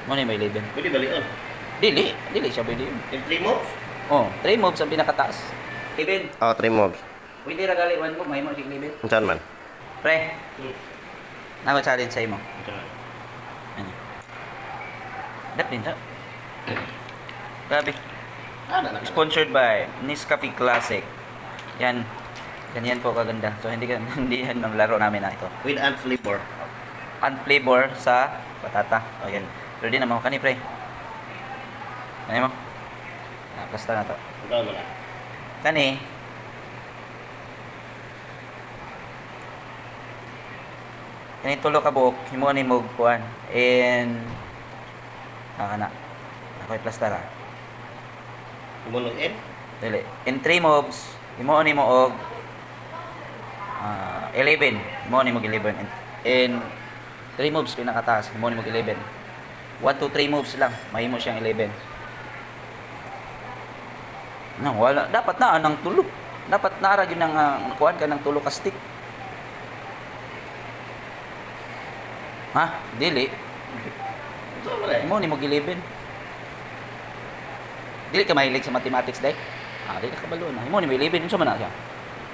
Mo ni may 11. Pwede balikan. Dili siya pwede yun. Yung 3 moves? Oh, 3 moves ang pinakataas. 11. Oh, 3 moves. Pwede ra gali 1 move, may mo sig 11. Unsan man? Pre, nako challenge sa imo. Ano? Dap din ta. Grabe. Sponsored by Nescafe Classic. Yan. Ganyan po kaganda. So hindi hindi yan ang laro namin na ito. With ant flavor. Ant flavor sa patata. O yan. Ready na mo kani pre. Ano mo? Basta na to. Ikaw mo na. Kani. Kani tulo ka buok, himo ni mo kuan. And ana. Ako'y plastara. Kumulong in? Dili. In 3 moves, himo ni mo og 11. Himo ni mo 11. In 3 moves pinakataas, himo ni mo 11. 1 to 3 moves lang, mahimo siyang 11. No, wala. Dapat na anang tulo. Dapat na ara gyud nang kuan ka ng tulo ka stick. Ha? Dili. Ito mo na eh. Himo ni mo 11. Dili ka mahilig sa mathematics day? Dili ka kabalo na. Himo ni mo 11, unsa man na siya?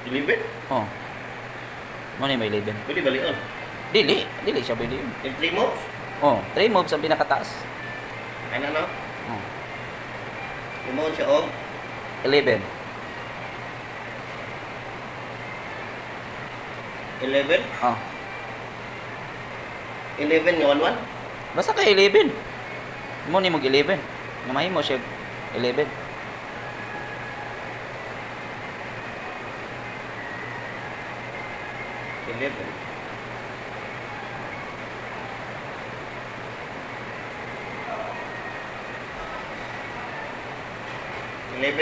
11? Oh. Himo ni mo 11. Pwede balikan. Dili siya pwede yun. Yung 3 moves? Oh, 3 moves ang pinakataas. Ano no? Oh, Kumulong siya og 11. 11? Oh. 11 nga 1-1? Basta ka 11. Himo ni mo 11. Namay mo siya 11.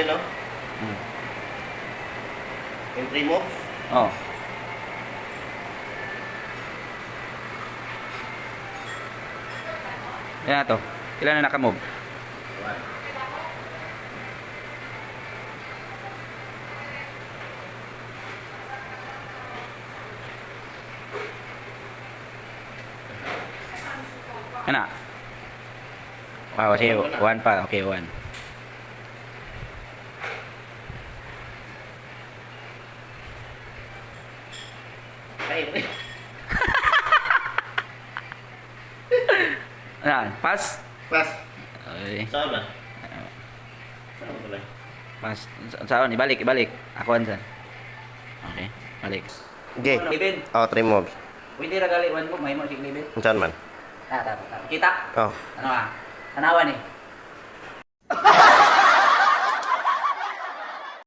No? Hmm. Yung 3 moves? Oh. Yan na to. Ilan na nakamove? 1. Ano? Wow, sige, 1 pa. Okay, 1. Ay, Ano? Pass? pass. Okay. Saan ba? Saan ba lang? Pass. Saan? Ibalik. Ako ansan. Okay. Balik. Okay. 11. Oh, 3 moves. Pwede ra gali 1 move, may mo sig 11. Unsan man? Kita? Oh. Ano Tanawan eh.